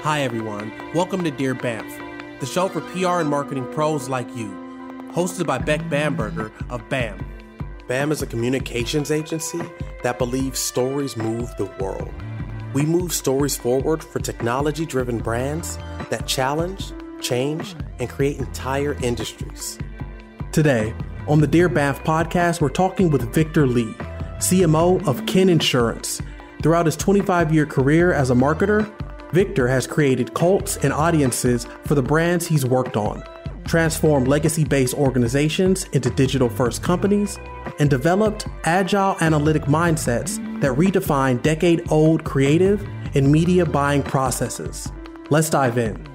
Hi everyone, welcome to Dear BAMf, the show for PR and marketing pros like you, hosted by Beck Bamberger of BAM. BAM is a communications agency that believes stories move the world. We move stories forward for technology-driven brands that challenge, change, and create entire industries. Today, on the Dear BAMf podcast, we're talking with Victor Lee, CMO of Kin Insurance. Throughout his 25-year career as a marketer, Victor has created cults and audiences for the brands he's worked on, transformed legacy-based organizations into digital-first companies, and developed agile analytic mindsets that redefine decade-old creative and media buying processes. Let's dive in.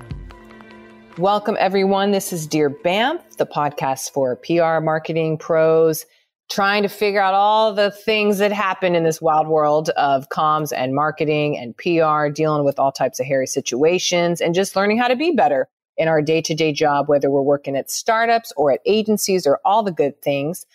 Welcome, everyone. This is Dear BAMf, the podcast for PR marketing pros, trying to figure out all the things that happen in this wild world of comms and marketing and PR, dealing with all types of hairy situations and just learning how to be better in our day-to-day job, whether we're working at startups or at agencies or all the good things.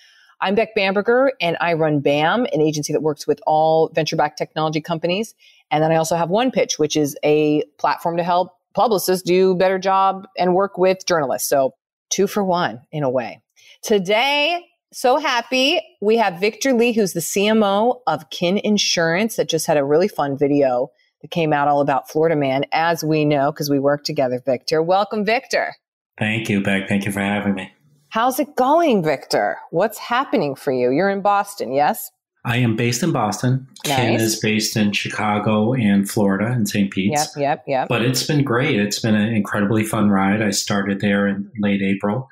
I'm Beck Bamberger, and I run BAM, an agency that works with all venture-backed technology companies. And then I also have One Pitch, which is a platform to help publicists do a better job and work with journalists. So 2 for 1 in a way. Today, so happy we have Victor Lee, who's the CMO of Kin Insurance, that just had a really fun video that came out all about Florida Man, as we know, because we work together, Victor. Welcome, Victor. Thank you, Beck. Thank you for having me. How's it going, Victor? What's happening for you? You're in Boston, yes? I am based in Boston. Nice. Kin is based in Chicago and Florida in St. Pete's. Yep. But it's been great. It's been an incredibly fun ride. I started there in late April,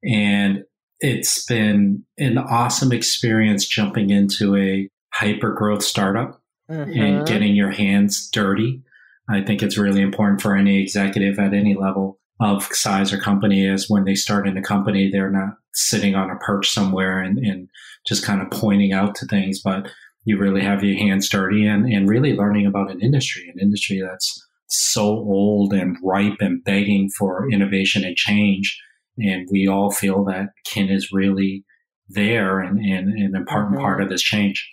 and it's been an awesome experience jumping into a hyper-growth startup and getting your hands dirty. I think it's really important for any executive at any level of size or company, is when they start in a company, they're not sitting on a perch somewhere and just kind of pointing out to things, but you really have your hands dirty and really learning about an industry that's so old and ripe and begging for innovation and change. And we all feel that Kin is really there and an important part of this change.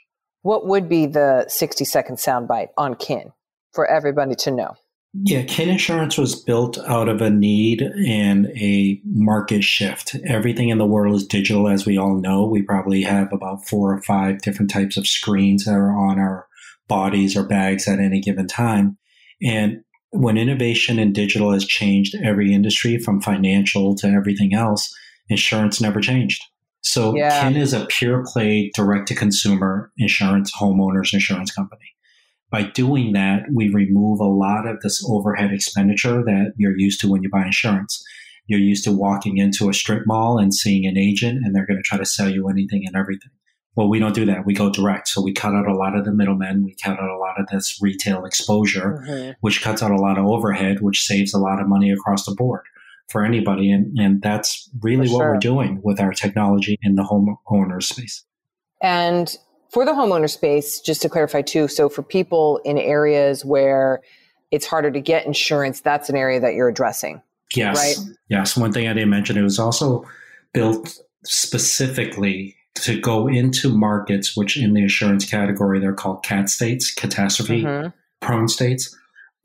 What would be the 60-second soundbite on Kin for everybody to know? Yeah, Kin Insurance was built out of a need and a market shift. Everything in the world is digital, as we all know. We probably have about 4 or 5 different types of screens that are on our bodies or bags at any given time. And when innovation in digital has changed every industry from financial to everything else, insurance never changed. So Kin is a pure play direct-to-consumer insurance, homeowners insurance company. By doing that, we remove a lot of this overhead expenditure that you're used to when you buy insurance. You're used to walking into a strip mall and seeing an agent, and they're going to try to sell you anything and everything. Well, we don't do that. We go direct. So we cut out a lot of the middlemen. We cut out a lot of this retail exposure, which cuts out a lot of overhead, which saves a lot of money across the board for anybody. And that's really what we're doing with our technology in the homeowner space. And for the homeowner space, just to clarify too, so for people in areas where it's harder to get insurance, that's an area that you're addressing. Yes. Right? Yes. One thing I didn't mention, it was also built specifically to go into markets, which in the insurance category, they're called CAT states, catastrophe prone states.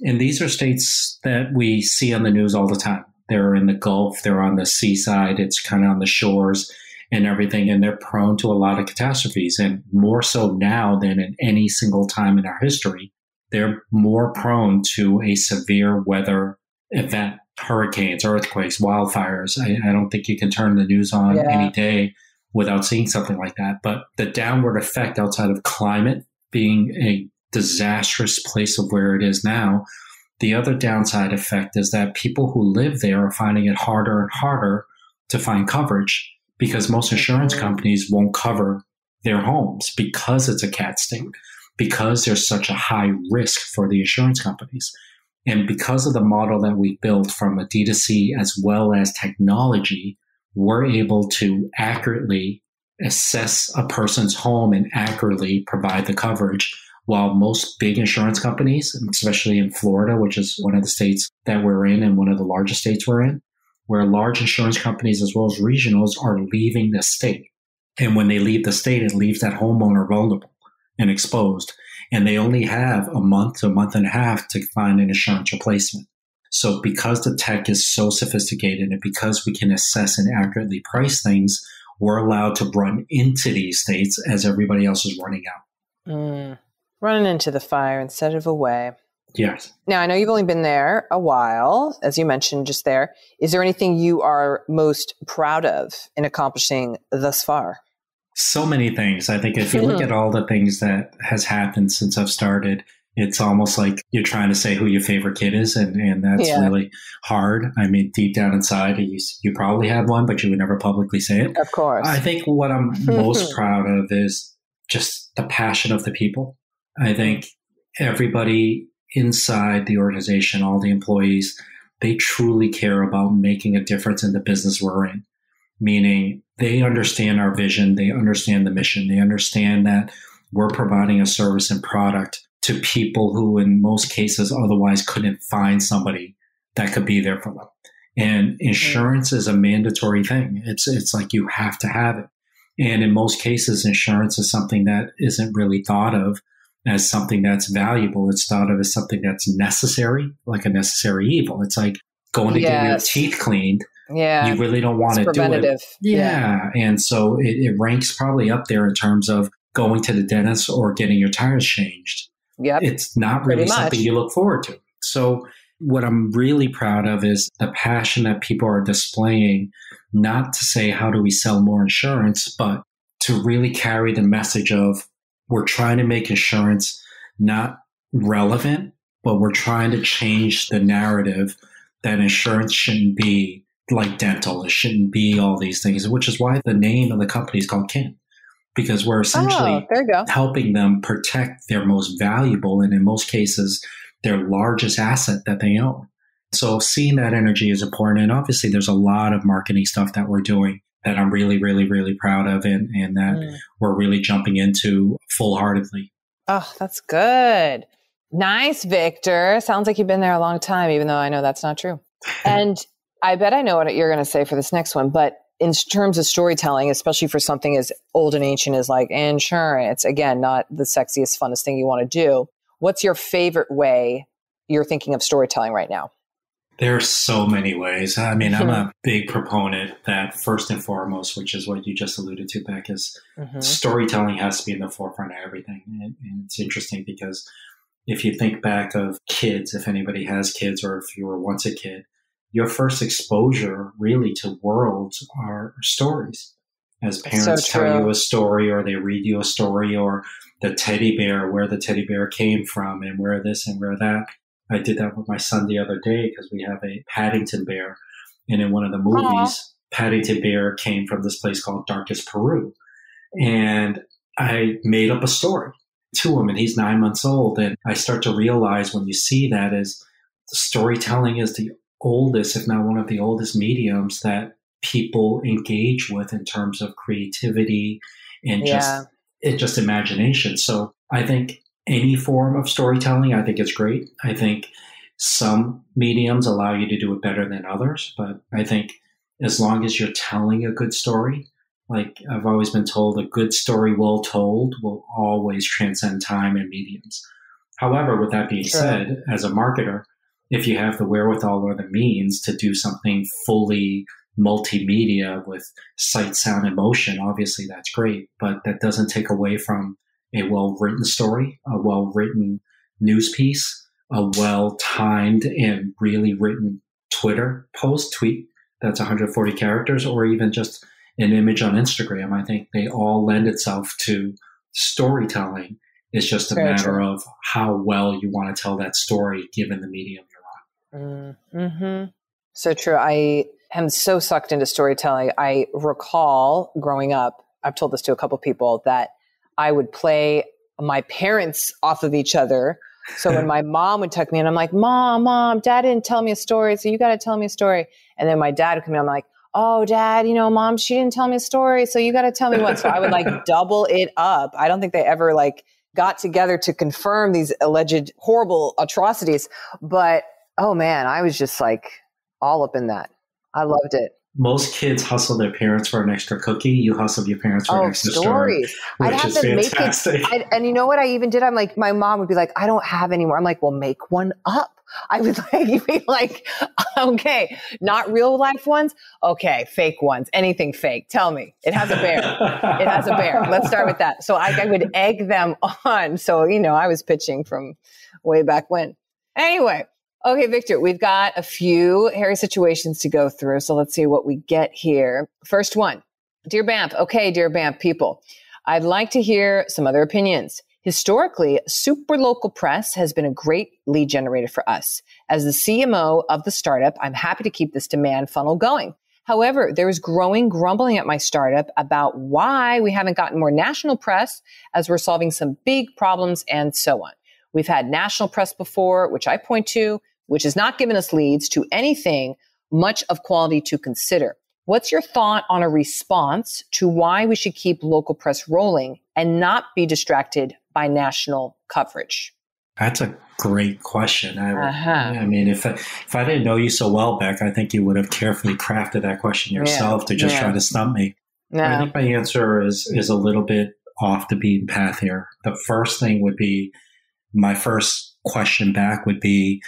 And these are states that we see on the news all the time. They're in the Gulf, they're on the seaside, it's kind of on the shores and everything. And they're prone to a lot of catastrophes, and more so now than in any single time in our history. They're more prone to a severe weather event, hurricanes, earthquakes, wildfires. I don't think you can turn the news on any day without seeing something like that. But the downward effect outside of climate being a disastrous place of where it is now, the other downside effect is that people who live there are finding it harder and harder to find coverage, because most insurance companies won't cover their homes because it's a CAT state, because there's such a high risk for the insurance companies. And because of the model that we built from a D2C as well as technology, we're able to accurately assess a person's home and accurately provide the coverage, while most big insurance companies, especially in Florida, which is one of the states that we're in and one of the largest states we're in, where large insurance companies as well as regionals are leaving the state. And when they leave the state, it leaves that homeowner vulnerable and exposed. And they only have a month to a month and a half to find an insurance replacement. So because the tech is so sophisticated and because we can assess and accurately price things, we're allowed to run into these states as everybody else is running out. Running into the fire instead of away. Yes. Now, I know you've only been there a while, as you mentioned just there. Is there anything you are most proud of in accomplishing thus far? So many things. I think if you look at all the things that has happened since I've started, it's almost like you're trying to say who your favorite kid is. And that's really hard. I mean, deep down inside, you probably have one, but you would never publicly say it. Of course. I think what I'm most proud of is just the passion of the people. I think everybody inside the organization, all the employees, they truly care about making a difference in the business we're in. Meaning they understand our vision, they understand the mission, they understand that we're providing a service and product to people who in most cases otherwise couldn't find somebody that could be there for them. And insurance is a mandatory thing. It's like you have to have it. And in most cases, insurance is something that isn't really thought of as something that's valuable. It's thought of as something that's necessary, like a necessary evil. It's like going to get your teeth cleaned. Yeah. You really don't want to do it. Yeah. And so it ranks probably up there in terms of going to the dentist or getting your tires changed. Yep. It's not really something you look forward to. So what I'm really proud of is the passion that people are displaying, not to say, how do we sell more insurance, but to really carry the message of we're trying to make insurance not relevant, but we're trying to change the narrative that insurance shouldn't be like dental. It shouldn't be all these things, which is why the name of the company is called Kin, because we're essentially helping them protect their most valuable and in most cases, their largest asset that they own. So seeing that energy is important. And obviously there's a lot of marketing stuff that we're doing that I'm really, really, really proud of and that we're really jumping into full-heartedly. Oh, that's good. Nice, Victor. Sounds like you've been there a long time, even though I know that's not true. And I bet I know what you're going to say for this next one, but in terms of storytelling, especially for something as old and ancient as like insurance, again, not the sexiest, funnest thing you want to do. What's your favorite way you're thinking of storytelling right now? There are so many ways. I mean, I'm a big proponent that first and foremost, which is what you just alluded to, Beck, is storytelling has to be in the forefront of everything. And it's interesting because if you think back of kids, if anybody has kids or if you were once a kid, your first exposure really to worlds are stories. As parents tell you a story or they read you a story or the teddy bear, where the teddy bear came from and where this and where that. I did that with my son the other day because we have a Paddington bear. And in one of the movies, Paddington bear came from this place called Darkest Peru. And I made up a story to him and he's 9 months old. And I start to realize when you see that is storytelling is the oldest, if not one of the oldest mediums that people engage with in terms of creativity and just imagination. So I think any form of storytelling, I think it's great. I think some mediums allow you to do it better than others, but I think as long as you're telling a good story, like I've always been told, a good story well told will always transcend time and mediums. However, with that being said, as a marketer, if you have the wherewithal or the means to do something fully multimedia with sight, sound, and motion, obviously that's great, but that doesn't take away from a well-written story, a well-written news piece, a well-timed and really written tweet that's 140 characters, or even just an image on Instagram. I think they all lend itself to storytelling. It's just a matter of how well you want to tell that story given the medium you're on. Mm-hmm. So true. I am so sucked into storytelling. I recall growing up, I've told this to a couple of people, that I would play my parents off of each other. So when my mom would tuck me in, I'm like, Mom, Dad didn't tell me a story. So you got to tell me a story. And then my dad would come in. I'm like, oh, Dad, Mom, she didn't tell me a story. So you got to tell me one. So I would like double it up. I don't think they ever like got together to confirm these alleged horrible atrocities. But, oh man, I was just like all up in that. I loved it. Most kids hustle their parents for an extra cookie. You hustle your parents for an extra stories. I'd have to make it. And you know what I even did? I'm like, my mom would be like, I don't have any more. I'm like, well, make one up. I would like you be like, okay, not real life ones. Okay, fake ones. Anything fake. Tell me. It has a bear. It has a bear. Let's start with that. So I would egg them on. So, I was pitching from way back when. Anyway, okay, Victor, we've got a few hairy situations to go through. So let's see what we get here. First one, Dear BAMf. Okay, Dear BAMf people, I'd like to hear some other opinions. Historically, super local press has been a great lead generator for us. As the CMO of the startup, I'm happy to keep this demand funnel going. However, there is growing grumbling at my startup about why we haven't gotten more national press as we're solving some big problems and so on. We've had national press before, which I point to, which has not given us leads to anything much of quality to consider. What's your thought on a response to why we should keep local press rolling and not be distracted by national coverage? That's a great question. I mean, if I didn't know you so well, Beck, I think you would have carefully crafted that question yourself to just try to stump me. No. I think my answer is a little bit off the beaten path here. The first thing would be, my first question back would be,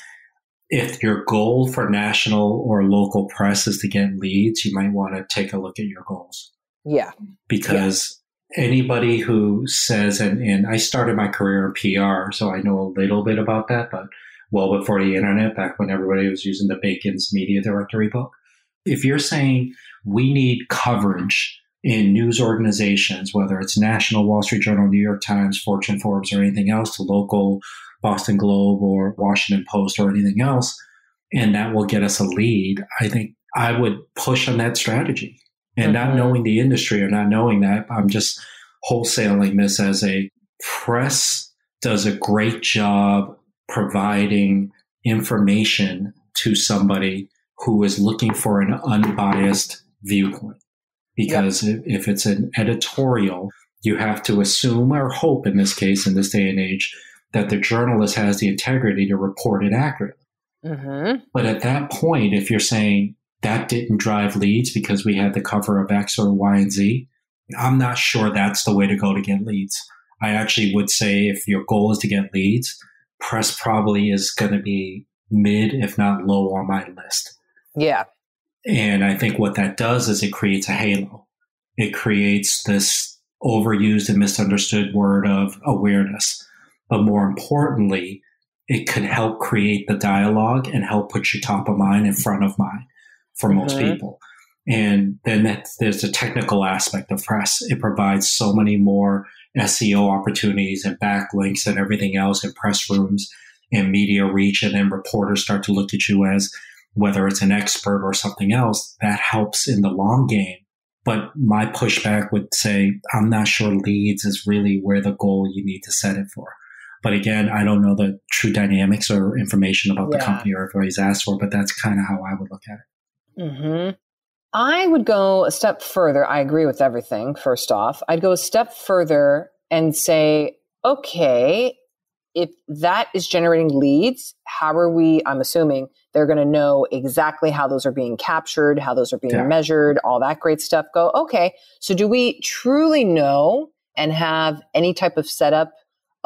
if your goal for national or local press is to get leads, you might want to take a look at your goals. Yeah. Because anybody who says, and I started my career in PR, so I know a little bit about that, but well before the internet, back when everybody was using the Bacon's Media Directory book. If you're saying we need coverage in news organizations, whether it's national, Wall Street Journal, New York Times, Fortune, Forbes, or anything else, to local, Boston Globe or Washington Post or anything else, and that will get us a lead, I think I would push on that strategy. And not knowing the industry or not knowing that, I'm just wholesaling this as a press does a great job providing information to somebody who is looking for an unbiased viewpoint. Because if it's an editorial, you have to assume or hope in this case, in this day and age, that the journalist has the integrity to report it accurately. But at that point, if you're saying that didn't drive leads because we had the cover of X or Y and Z, I'm not sure that's the way to go to get leads. I actually would say if your goal is to get leads, press probably is going to be mid, if not low on my list. Yeah. And I think what that does is it creates a halo. It creates this overused and misunderstood word of awareness. But more importantly, it could help create the dialogue and help put you top of mind in front of mind for most people. And then there's a technical aspect of press. It provides so many more SEO opportunities and backlinks and everything else in press rooms and media reach. And then reporters start to look at you as whether it's an expert or something else. That helps in the long game. But my pushback would say, I'm not sure leads is really where the goal you need to set it for. But again, I don't know the true dynamics or information about the company or if everybody's asked for, but that's kind of how I would look at it. I would go a step further. I agree with everything, first off. I'd go a step further and say, okay, if that is generating leads, how are we, I'm assuming they're going to know exactly how those are being captured, how those are being measured, all that great stuff. Go, okay, so do we truly know and have any type of setup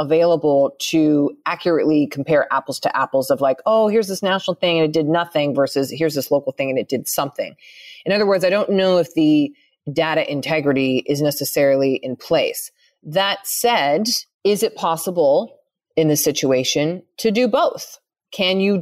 available to accurately compare apples to apples of like, oh, here's this national thing and it did nothing versus here's this local thing and it did something. In other words, I don't know if the data integrity is necessarily in place. That said, is it possible in this situation to do both? Can you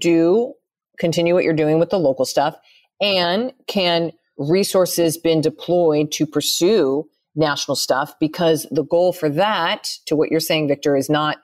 continue what you're doing with the local stuff, and can resources been deployed to pursue national stuff? Because the goal for that, to what you're saying, Victor, is not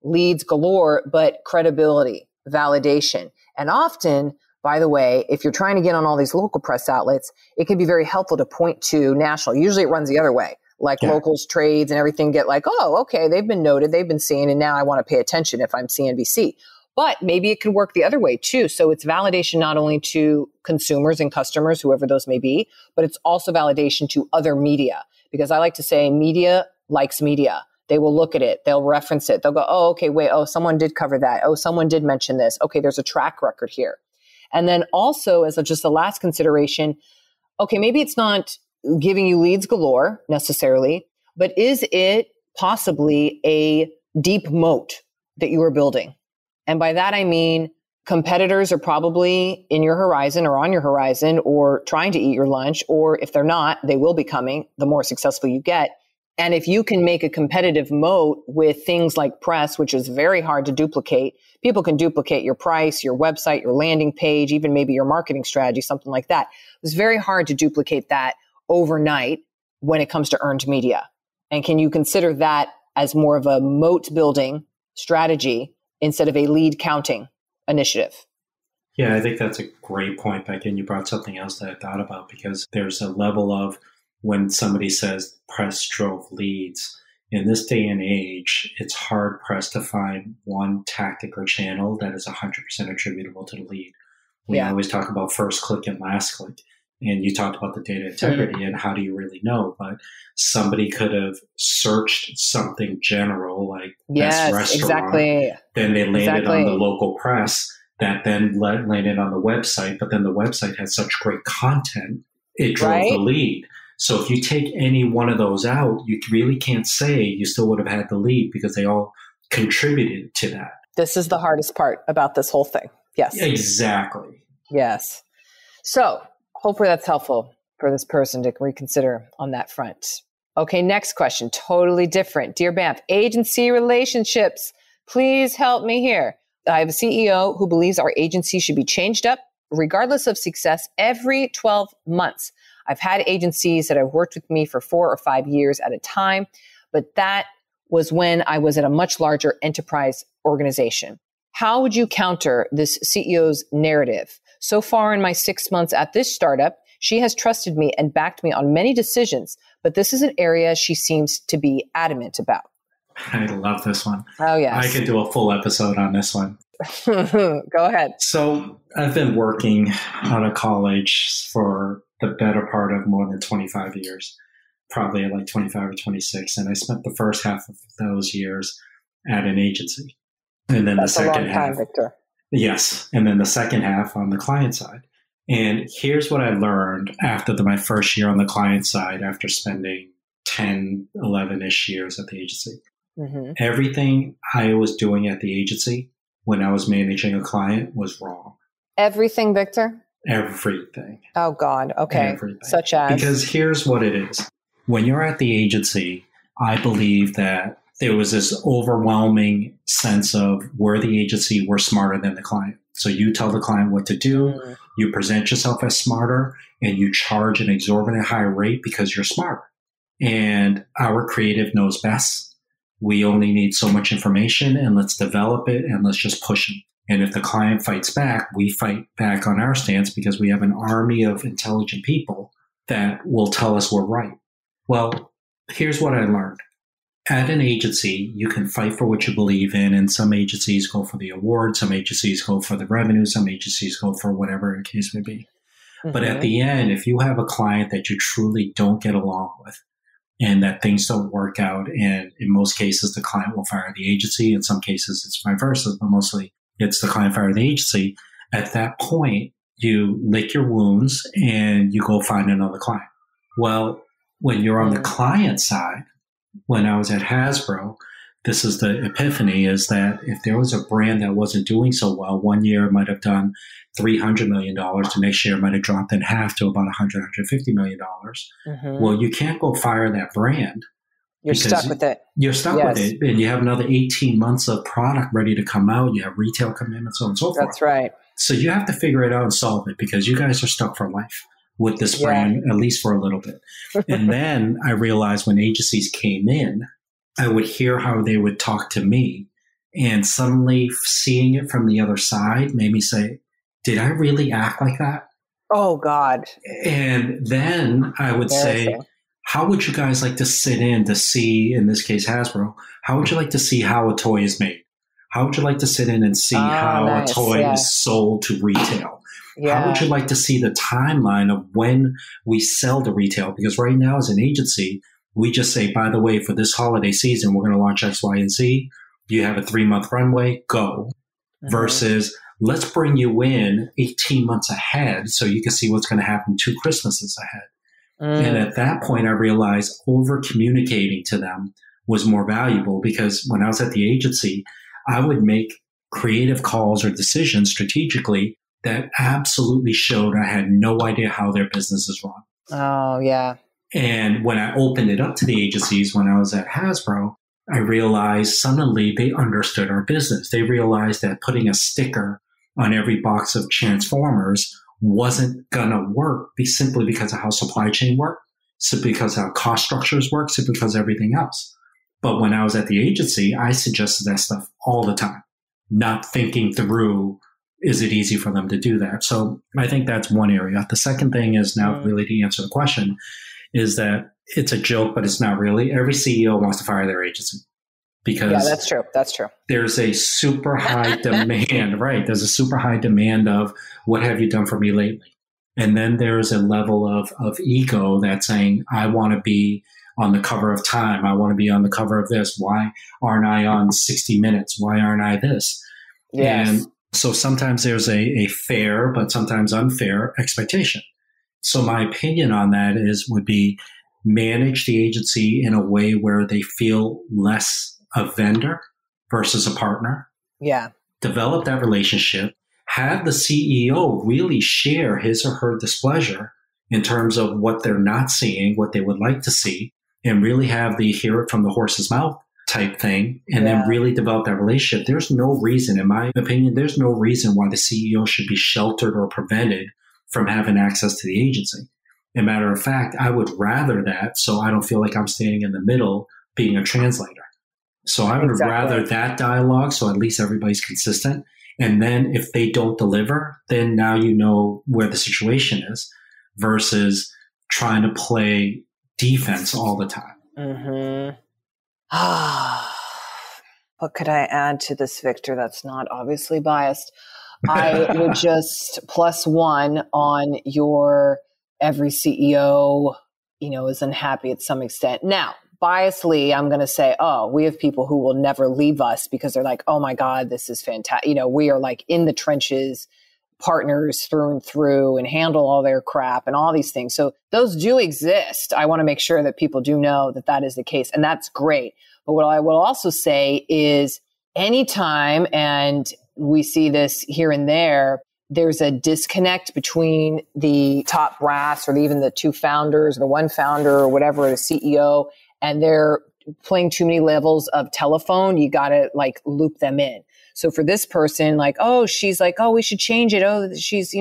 leads galore, but credibility, validation. And often, by the way, if you're trying to get on all these local press outlets, it can be very helpful to point to national. Usually it runs the other way. Like locals, trades, and everything get like, oh, okay, they've been noted, they've been seen, and now I want to pay attention if I'm CNBC. But maybe it could work the other way too. So it's validation not only to consumers and customers, whoever those may be, but it's also validation to other media. Because I like to say media likes media. They will look at it. They'll reference it. They'll go, oh, okay, wait, oh, someone did cover that. Oh, someone did mention this. Okay, there's a track record here. And then also as just a last consideration, okay, maybe it's not giving you leads galore necessarily, but is it possibly a deep moat that you are building? And by that, I mean, Competitors are probably in your horizon or on your horizon or trying to eat your lunch, or if they're not, they will be coming the more successful you get. And if you can make a competitive moat with things like press, which is very hard to duplicate, people can duplicate your price, your website, your landing page, even maybe your marketing strategy, something like that. It's very hard to duplicate that overnight when it comes to earned media. And can you consider that as more of a moat building strategy instead of a lead counting initiative? Yeah, I think that's a great point, Becky. And you brought something else that I thought about, because there's a level of when somebody says press drove leads. In this day and age, it's hard pressed to find one tactic or channel that is 100% attributable to the lead. We always talk about first click and last click. And you talked about the data integrity and how do you really know? But somebody could have searched something general like best restaurant. Exactly. Then they landed on the local press that then landed on the website. But then the website had such great content, it drove the lead. So if you take any one of those out, you really can't say you still would have had the lead because they all contributed to that. This is the hardest part about this whole thing. Yes. Exactly. Yes. So hopefully that's helpful for this person to reconsider on that front. Okay, next question. Totally different. Dear BAMf, agency relationships. Please help me here. I have a CEO who believes our agency should be changed up, regardless of success, every 12 months. I've had agencies that have worked with me for 4 or 5 years at a time, but that was when I was at a much larger enterprise organization. How would you counter this CEO's narrative? So far in my 6 months at this startup, she has trusted me and backed me on many decisions, but this is an area she seems to be adamant about. I love this one. Oh, yes. I could do a full episode on this one. Go ahead. So I've been working out of college for the better part of more than 25 years, probably like 25 or 26. And I spent the first half of those years at an agency. And then That's the second a long time, Victor. Yes. And then the second half on the client side. And here's what I learned after my first year on the client side, after spending 10, 11-ish years at the agency. Mm-hmm. Everything I was doing at the agency when I was managing a client was wrong. Everything, Victor? Everything. Oh, God. Okay. Everything. Such as? Because here's what it is. When you're at the agency, I believe that there was this overwhelming sense of we're the agency, we're smarter than the client. So you tell the client what to do, you present yourself as smarter, and you charge an exorbitant high rate because you're smarter. And our creative knows best. We only need so much information, and let's develop it, and let's just push them. And if the client fights back, we fight back on our stance because we have an army of intelligent people that will tell us we're right. Well, here's what I learned. At an agency, you can fight for what you believe in, and some agencies go for the award, some agencies go for the revenue, some agencies go for whatever the case may be. Mm-hmm. But at the end, if you have a client that you truly don't get along with and that things don't work out, and in most cases, the client will fire the agency, in some cases, it's vice versa, but mostly it's the client fire the agency. At that point, you lick your wounds and you go find another client. Well, when you're on the client side, when I was at Hasbro, this is the epiphany, is that if there was a brand that wasn't doing so well, one year it might have done $300 million, the next year it might have dropped in half to about $100, $150 million. Mm-hmm. Well, you can't go fire that brand. You're stuck with it. You're stuck with it. And you have another 18 months of product ready to come out. You have retail commitments, so on and so forth. That's right. So you have to figure it out and solve it because you guys are stuck for life with this brand, at least for a little bit. And then I realized when agencies came in, I would hear how they would talk to me, and suddenly seeing it from the other side made me say, did I really act like that? Oh, God. And then I would say, how would you guys like to sit in to see, in this case, Hasbro, how would you like to see how a toy is made? How would you like to sit in and see how a toy is sold to retail? How would you like to see the timeline of when we sell to retail? Because right now as an agency, we just say, by the way, for this holiday season, we're going to launch X, Y, and Z. You have a 3-month runway, go. Mm-hmm. Versus let's bring you in 18 months ahead so you can see what's going to happen 2 Christmases ahead. And at that point, I realized over communicating to them was more valuable because when I was at the agency, I would make creative calls or decisions strategically that absolutely showed I had no idea how their business is run. Oh, yeah. And when I opened it up to the agencies when I was at Hasbro, I realized suddenly they understood our business. They realized that putting a sticker on every box of Transformers wasn't going to work simply because of how supply chain worked, simply because of how cost structures work, simply because of everything else. But when I was at the agency, I suggested that stuff all the time, not thinking through, is it easy for them to do that? So I think that's one area. The second thing is now really to answer the question is that it's a joke, but it's not really. Every CEO wants to fire their agency because that's true. That's true. There's a super high demand, right? There's a super high demand of what have you done for me lately? And then there's a level of ego that's saying, I want to be on the cover of Time. I want to be on the cover of this. Why aren't I on 60 Minutes? Why aren't I this? Yes. And so sometimes there's a fair, but sometimes unfair expectation. So my opinion on that would be manage the agency in a way where they feel less a vendor versus a partner. Yeah. Develop that relationship. Have the CEO really share his or her displeasure in terms of what they're not seeing, what they would like to see, and really have the hear it from the horse's mouth type thing, and then really develop that relationship. There's no reason, in my opinion, there's no reason why the CEO should be sheltered or prevented from having access to the agency. As a matter of fact, I would rather that so I don't feel like I'm standing in the middle being a translator. So I would rather that dialogue so at least everybody's consistent. And then if they don't deliver, then now you know where the situation is versus trying to play defense all the time. Mm-hmm. What could I add to this, Victor? That's not obviously biased. I would just +1 on your every CEO, is unhappy at some extent. Now, biasly, I'm going to say, we have people who will never leave us because they're like, oh my God, this is fantastic. We are like in the trenches, partners through and through, and handle all their crap and all these things. So those do exist. I want to make sure that people do know that that is the case, and that's great. But what I will also say is anytime, and we see this here and there, there's a disconnect between the top brass or even the two founders, the one founder or whatever, the CEO, and they're playing too many levels of telephone. You got to loop them in. So for this person, she's like, we should change it. Oh, she's,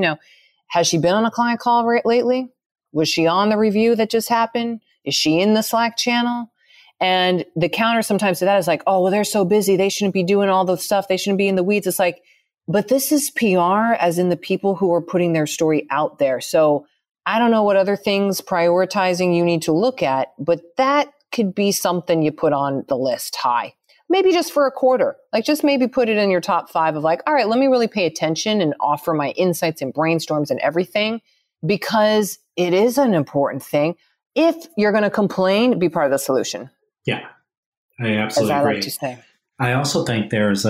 has she been on a client call lately? Was she on the review that just happened? Is she in the Slack channel? And the counter sometimes to that is like, well, they're so busy. They shouldn't be doing all the stuff. They shouldn't be in the weeds. It's like, but this is PR, as in the people who are putting their story out there. So I don't know what other things prioritizing you need to look at, but that could be something you put on the list high. Maybe just for a quarter, just maybe put it in your top 5 of all right, let me really pay attention and offer my insights and brainstorms and everything, because it is an important thing. If you're going to complain, be part of the solution. Yeah, I absolutely agree. Like to say. I also think there's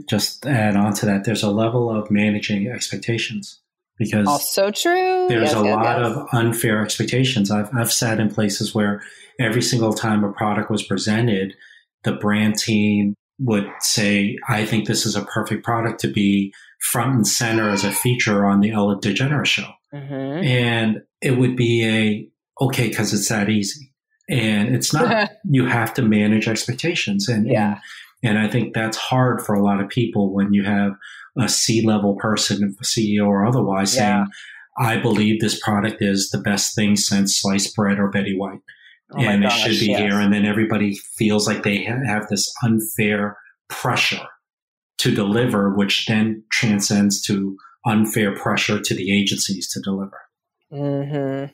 just to add on to that, there's a level of managing expectations, because also true. There's a lot of unfair expectations. I've sat in places where every single time a product was presented, the brand team would say, I think this is a perfect product to be front and center as a feature on the Ellen DeGeneres show. Mm-hmm. And it would be okay, because it's that easy. And it's not. You have to manage expectations. And I think that's hard for a lot of people when you have a C-level person, a CEO or otherwise, saying, I believe this product is the best thing since sliced bread or Betty White. And it should be here. And then everybody feels like they have this unfair pressure to deliver, which then transcends to unfair pressure to the agencies to deliver. Mm-hmm.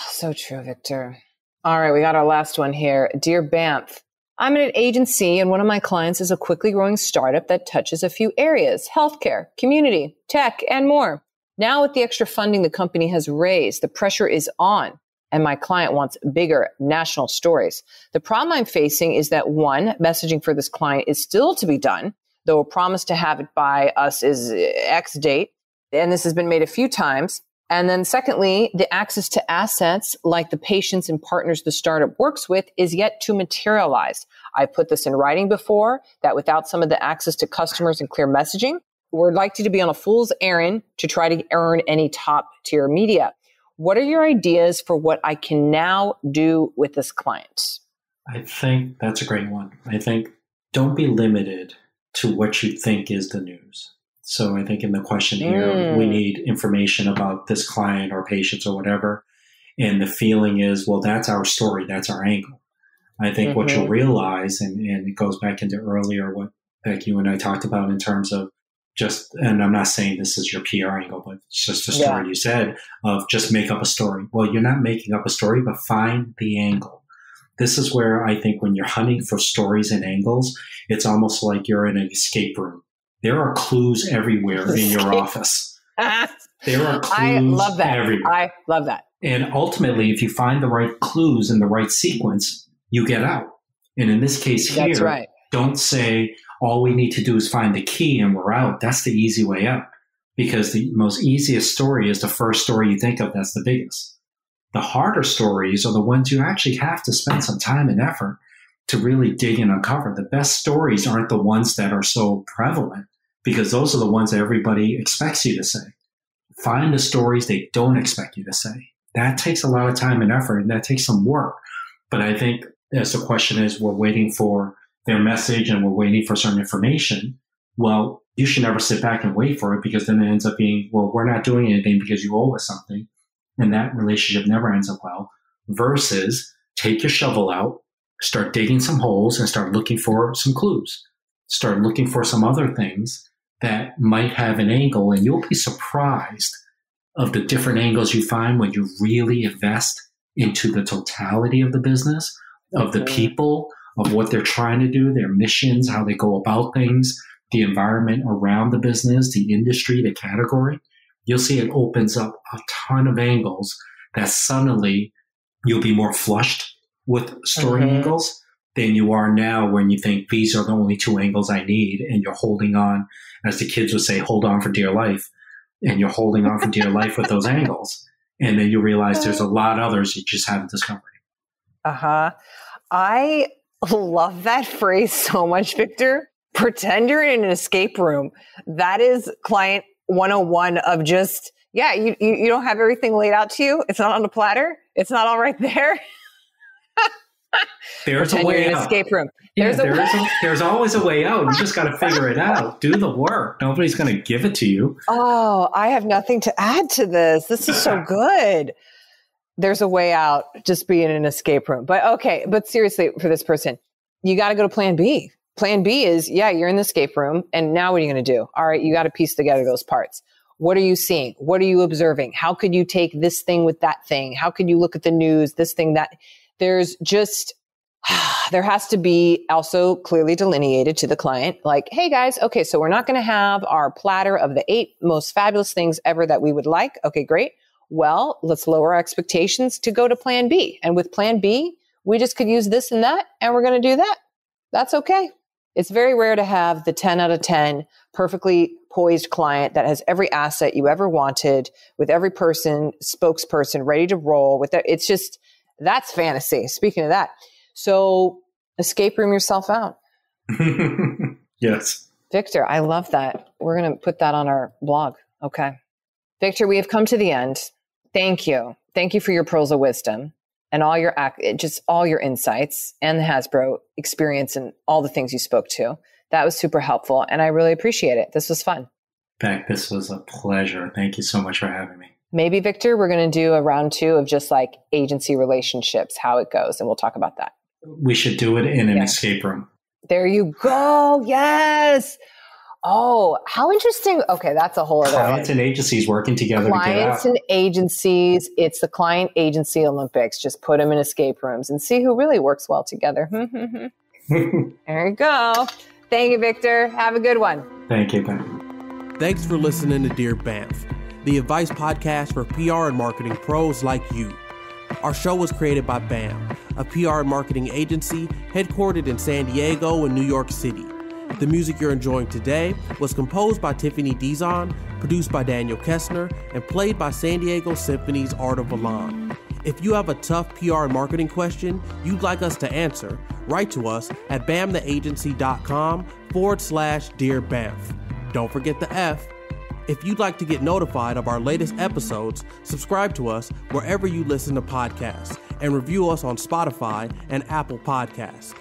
So true, Victor. All right, we got our last one here. Dear BAMf, I'm in an agency and one of my clients is a quickly growing startup that touches a few areas: healthcare, community, tech, and more. Now with the extra funding the company has raised, the pressure is on, and my client wants bigger national stories. The problem I'm facing is that, one, messaging for this client is still to be done, though a promise to have it by us is X date, and this has been made a few times. And then secondly, the access to assets like the patients and partners the startup works with is yet to materialize. I put this in writing before, that without some of the access to customers and clear messaging, we're likely to be on a fool's errand to try to earn any top tier media. What are your ideas for what I can now do with this client? I think that's a great one. I think don't be limited to what you think is the news. So I think in the question here, we need information about this client or patients or whatever. And the feeling is, well, that's our story. That's our angle. I think what you'll realize, and it goes back into earlier what Beck, you and I talked about in terms of just, and I'm not saying this is your PR angle, but it's just a story you said of just make up a story. Well, you're not making up a story, but find the angle. This is where I think when you're hunting for stories and angles, it's almost like you're in an escape room. There are clues everywhere in your office. There are clues I love that. everywhere. I love that. And ultimately, if you find the right clues in the right sequence, you get out. And in this case here, that's right. Don't say, all we need to do is find the key and we're out. That's the easy way out. Because the most easiest story is the first story you think of that's the biggest. The harder stories are the ones you actually have to spend some time and effort to really dig and uncover. The best stories aren't the ones that are so prevalent, because those are the ones that everybody expects you to say. Find the stories they don't expect you to say. That takes a lot of time and effort, and that takes some work. But I think as the question is, we're waiting for their message and we're waiting for certain information. Well, you should never sit back and wait for it, because then it ends up being, well, we're not doing anything because you owe us something. And that relationship never ends up well. Versus take your shovel out, start digging some holes, and start looking for some clues. Start looking for some other things that might have an angle, and you'll be surprised of the different angles you find when you really invest into the totality of the business, of the people, of what they're trying to do, their missions, how they go about things, the environment around the business, the industry, the category. You'll see it opens up a ton of angles that suddenly you'll be more flushed with story angles than you are now when you think these are the only two angles I need, and you're holding on, as the kids would say, hold on for dear life. And you're holding on for dear life with those angles. And then you realize there's a lot of others you just haven't discovered. I love that phrase so much, Victor. Pretend you're in an escape room. That is client 101 of just, you don't have everything laid out to you. It's not on a platter. It's not all right there. There's a way out. Escape room. There's always a way out. You just got to figure it out. Do the work. Nobody's going to give it to you. Oh, I have nothing to add to this. This is so good. There's a way out. Just be in an escape room. But seriously, for this person, you got to go to plan B. Plan B is, you're in the escape room. And now what are you going to do? All right, you got to piece together those parts. What are you seeing? What are you observing? How could you take this thing with that thing? How could you look at the news, this thing, that? There's just, there has to be also clearly delineated to the client, like, hey guys, okay, so we're not going to have our platter of the 8 most fabulous things ever that we would like. Okay, great. Well, let's lower our expectations to go to plan B. And with plan B, we just could use this and that, and we're going to do that. That's okay. It's very rare to have the 10 out of 10 perfectly poised client that has every asset you ever wanted, with every spokesperson ready to roll with it. It's just, that's fantasy. Speaking of that. So escape room yourself out. Yes. Victor, I love that. We're going to put that on our blog. Okay. Victor, we have come to the end. Thank you. Thank you for your pearls of wisdom and all your insights and the Hasbro experience and all the things you spoke to. That was super helpful, and I really appreciate it. This was fun. Beck, this was a pleasure. Thank you so much for having me. Maybe, Victor, we're going to do a round 2 of just like agency relationships, how it goes, and we'll talk about that. We should do it in an escape room. There you go. Yes. Oh, how interesting. Okay, that's a whole other Clients and agencies working together to get out. Clients and agencies. It's the client agency Olympics. Just put them in escape rooms and see who really works well together. There you go. Thank you, Victor. Have a good one. Thank you, Beck. Thanks for listening to Dear BAMf, the advice podcast for PR and marketing pros like you. Our show was created by BAM, a PR and marketing agency headquartered in San Diego and New York City. The music you're enjoying today was composed by Tiffany Dizon, produced by Daniel Kessner, and played by San Diego Symphony's Art of Alon. If you have a tough PR and marketing question you'd like us to answer, write to us at bamtheagency.com/Dear BAMf. Don't forget the F. If you'd like to get notified of our latest episodes, subscribe to us wherever you listen to podcasts and review us on Spotify and Apple Podcasts.